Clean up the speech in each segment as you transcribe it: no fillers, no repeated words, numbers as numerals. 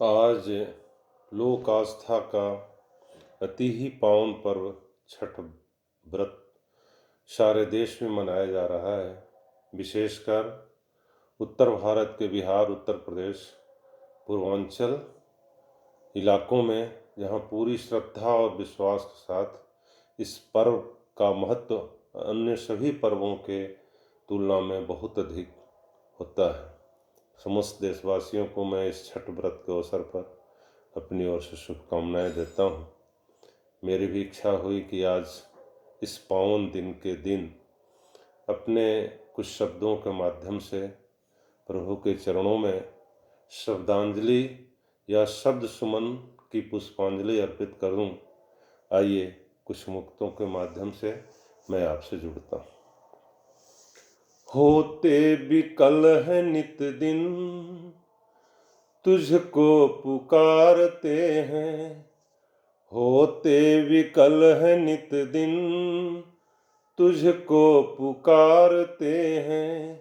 आज लोक आस्था का अति ही पावन पर्व छठ व्रत सारे देश में मनाया जा रहा है। विशेषकर उत्तर भारत के बिहार, उत्तर प्रदेश, पूर्वांचल इलाकों में, जहां पूरी श्रद्धा और विश्वास के साथ इस पर्व का महत्व अन्य सभी पर्वों के तुलना में बहुत अधिक होता है। समस्त देशवासियों को मैं इस छठ व्रत के अवसर पर अपनी ओर से शुभकामनाएं देता हूँ। मेरी भी इच्छा हुई कि आज इस पावन दिन के दिन अपने कुछ शब्दों के माध्यम से प्रभु के चरणों में शब्दांजलि या शब्द सुमन की पुष्पांजलि अर्पित करूं। आइए कुछ मुक्तों के माध्यम से मैं आपसे जुड़ता हूँ। होते विकल है नित दिन, तुझको पुकारते हैं। होते विकल है नित दिन, तुझको पुकारते हैं।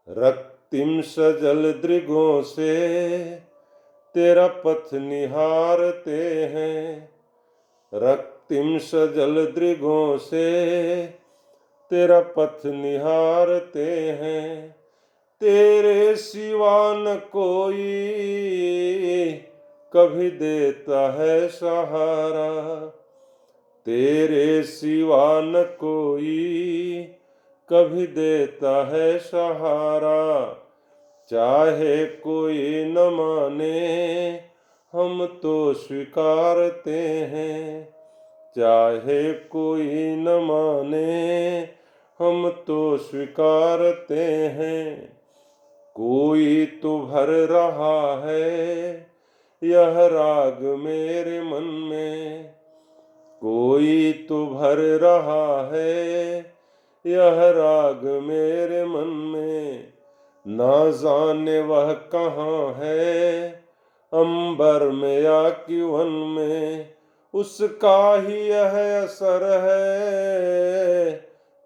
रक्तिम सजल दृगों से तेरा पथ निहारते हैं। रक्तिम सजल दृगों से तेरा पथ निहारते हैं। तेरे सिवा न कोई कभी देता है सहारा। तेरे सिवा न कोई कभी देता है सहारा। चाहे कोई न माने हम तो स्वीकारते हैं। चाहे कोई न माने हम तो स्वीकारते हैं। कोई तो भर रहा है यह राग मेरे मन में। कोई तो भर रहा है यह राग मेरे मन में। ना जाने वह कहाँ है, अंबर में या कि वन में। उसका ही यह असर है,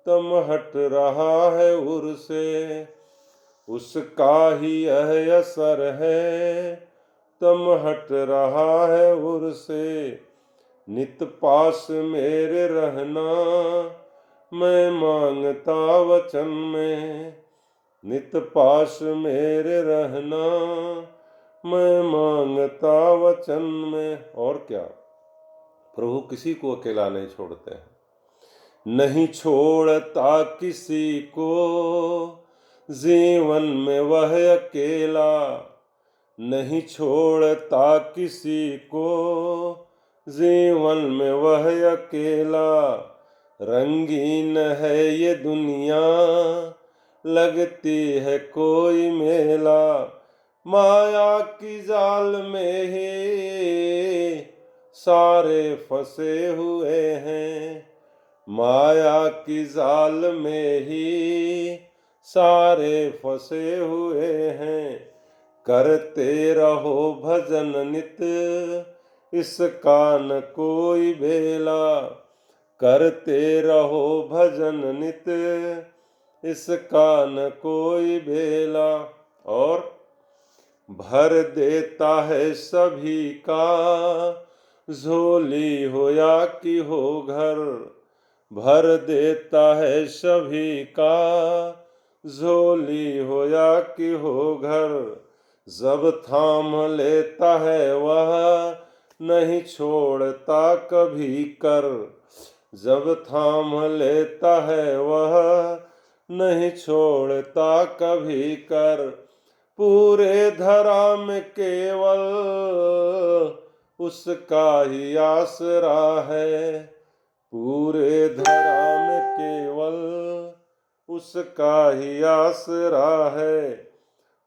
तम हट रहा है उर से। उसका ही यह असर है, तम हट रहा है उर से। नित पास मेरे रहना मैं मांगता वचन में। नित पास मेरे रहना मैं मांगता वचन में। और क्या, प्रभु किसी को अकेला नहीं छोड़ते हैं। नहीं छोड़ता किसी को जीवन में वह अकेला। नहीं छोड़ता किसी को जीवन में वह अकेला। रंगीन है ये दुनिया, लगती है कोई मेला। माया की जाल में ही सारे फंसे हुए हैं। माया की जाल में ही सारे फंसे हुए हैं। करते रहो भजन नित, इसका न कोई बेला। करते रहो भजन नित, इसका न कोई बेला। और भर देता है सभी का, झोली हो या कि हो घर। भर देता है सभी का, झोली हो या कि हो घर। जब थाम लेता है वह, नहीं छोड़ता कभी कर। जब थाम लेता है वह, नहीं छोड़ता कभी कर। पूरे धरा में केवल उसका ही आसरा है। पूरे धरा में केवल उसका ही आसरा है।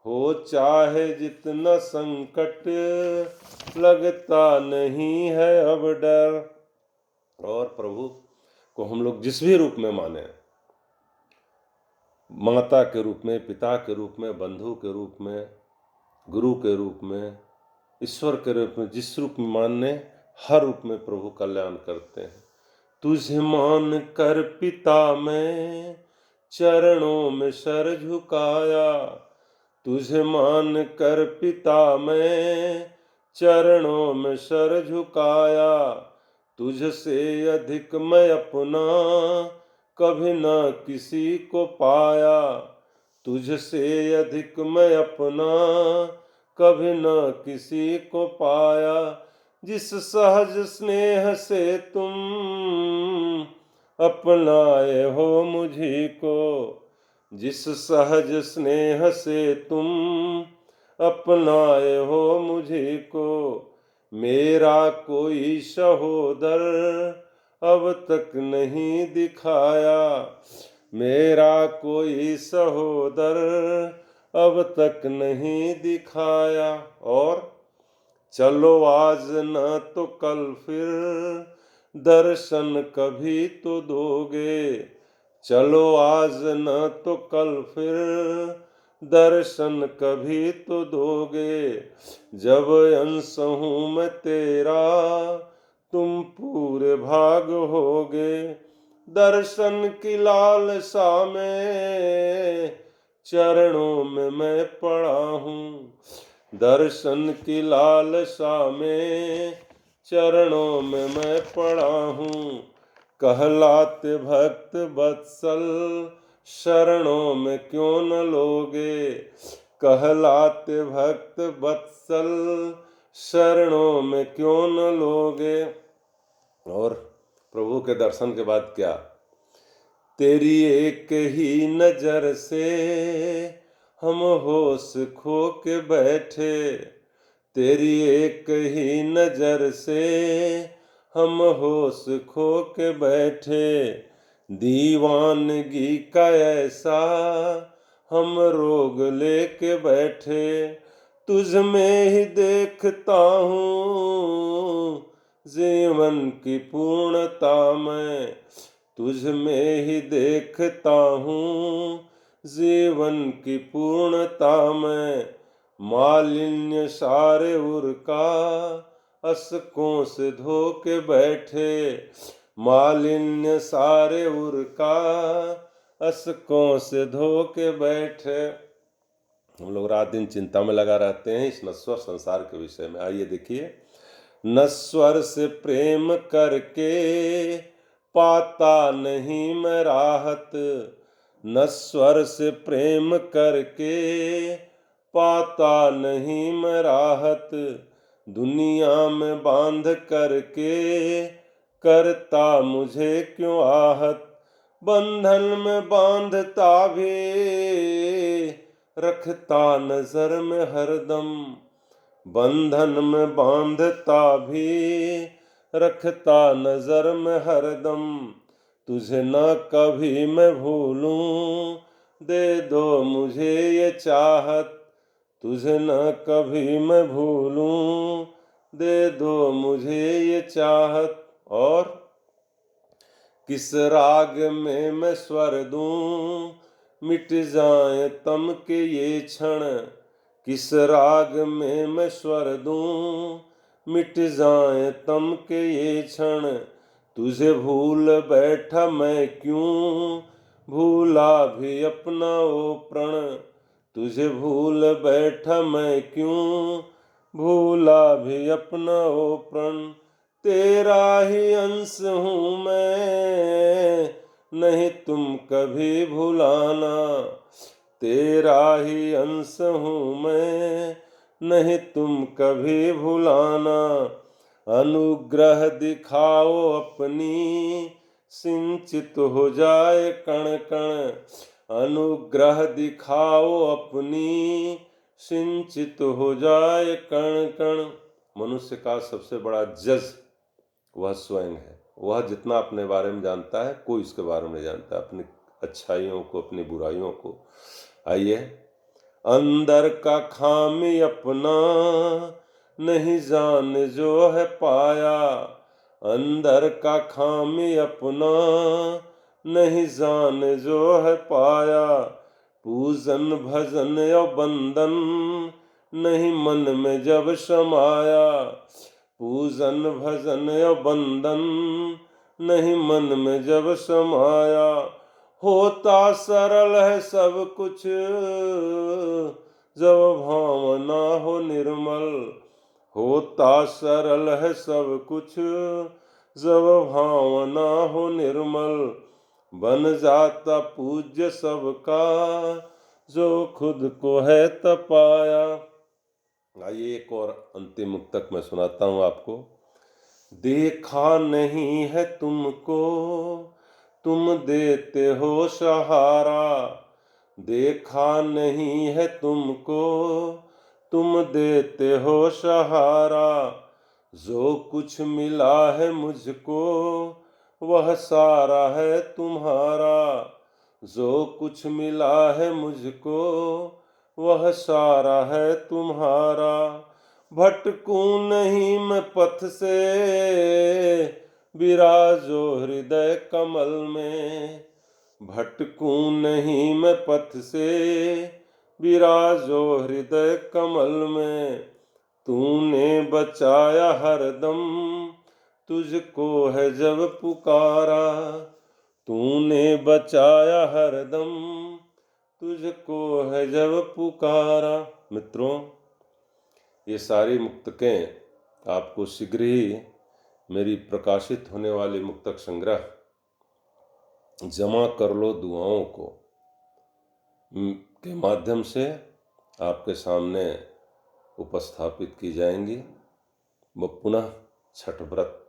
हो चाहे जितना संकट, लगता नहीं है अब डर। और प्रभु को हम लोग जिस भी रूप में माने, माता के रूप में, पिता के रूप में, बंधु के रूप में, गुरु के रूप में, ईश्वर के रूप में, जिस रूप में मानने, हर रूप में प्रभु कल्याण करते हैं। तुझे मान कर पिता मैं चरणों में सर झुकाया। तुझे मान कर पिता मैं चरणों में सर झुकाया। तुझसे अधिक मैं अपना कभी न किसी को पाया। तुझसे अधिक मैं अपना कभी न किसी को पाया। जिस सहज स्नेह से तुम अपनाए हो मुझी को, जिस सहज स्नेह से तुम अपनाए हो मुझे को, मेरा कोई सहोदर अब तक नहीं दिखाया। मेरा कोई सहोदर अब तक नहीं दिखाया। और चलो आज न तो कल फिर दर्शन कभी तो दोगे। चलो आज न तो कल फिर दर्शन कभी तो दोगे। जब अंश हूँ मैं तेरा तुम पूरे भाग होगे। दर्शन की लालसा में चरणों में मैं पड़ा हूँ। दर्शन की लालसा में चरणों में मैं पड़ा हूँ। कहलाते भक्त वत्सल शरणों में क्यों न लोगे। कहलाते भक्त वत्सल शरणों में क्यों न लोगे। और प्रभु के दर्शन के बाद क्या, तेरी एक ही नजर से हम होश खो के बैठे। तेरी एक ही नजर से हम होश खो के बैठे। दीवानगी का ऐसा हम रोग लेके बैठे। तुझ में ही देखता हूँ जीवन की पूर्णता मैं। तुझ में ही देखता हूँ जीवन की पूर्णता मैं। मालिन्य सारे उर का अशकों से धो के बैठे। मालिन्य सारे उर का अशकों से धो के बैठे। हम लोग रात दिन चिंता में लगा रहते हैं इस नश्वर संसार के विषय में। आइए देखिए, नश्वर से प्रेम करके पाता नहीं मैं राहत। नश्वर से प्रेम करके पाता नहीं मैं राहत। दुनिया में बांध करके करता मुझे क्यों आहत। बंधन में बांधता भी रखता नजर में हरदम। बंधन में बांधता भी रखता नजर में हरदम। तुझे न कभी मैं भूलूं दे दो मुझे ये चाहत। तुझे न कभी मैं भूलूं दे दो मुझे ये चाहत। और किस राग में मैं स्वर दूं मिट जाए तम के ये क्षण। किस राग में मैं स्वर दूं मिट जाए तम के ये क्षण। तुझे भूल बैठा मैं क्यों भूला भी अपना वो प्रण। तुझे भूल बैठा मैं क्यों भूला भी अपना वो प्रण। तेरा ही अंश हूँ मैं नहीं तुम कभी भुलाना। तेरा ही अंश हूँ मैं नहीं तुम कभी भुलाना। अनुग्रह दिखाओ अपनी सिंचित हो जाए कण कण। अनुग्रह दिखाओ अपनी सिंचित हो जाए कण कण। मनुष्य का सबसे बड़ा जज वह स्वयं है। वह जितना अपने बारे में जानता है कोई उसके बारे में नहीं जानता, अपनी अच्छाइयों को अपनी बुराइयों को। आइए, अंदर का खामी अपना नहीं जान जो है पाया। अंदर का खामी अपना नहीं जान जो है पाया। पूजन भजन और बंधन नहीं मन में जब समाया। पूजन भजन और बंधन नहीं मन में जब समाया। होता सरल है सब कुछ जब भावना हो निर्मल। होता सरल है सब कुछ, जब भावना हो निर्मल, बन जाता पूज्य सबका, जो खुद को है तपाया। आइए एक और अंतिम मुक्तक मैं सुनाता हूँ आपको। देखा नहीं है तुमको, तुम देते हो सहारा, देखा नहीं है तुमको, तुम देते हो सहारा, जो कुछ मिला है मुझको, वह सारा है तुम्हारा, जो कुछ मिला है मुझको, वह सारा है तुम्हारा। भटकूं नहीं मैं पथ से, विराजो हृदय कमल में, भटकूं नहीं मैं पथ से, विराजो हृदय कमल में। तूने बचाया हरदम, तुझको है जब पुकारा, तूने बचाया हरदम, तुझको है जब पुकारा। मित्रों, ये सारी मुक्तकें आपको शीघ्र ही मेरी प्रकाशित होने वाली मुक्तक संग्रह जमा कर लो दुआओं को के माध्यम से आपके सामने उपस्थापित की जाएंगी। वो पुनः छठ व्रत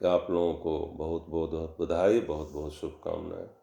के आप लोगों को बहुत बहुत बधाई, बहुत बहुत शुभकामनाएं।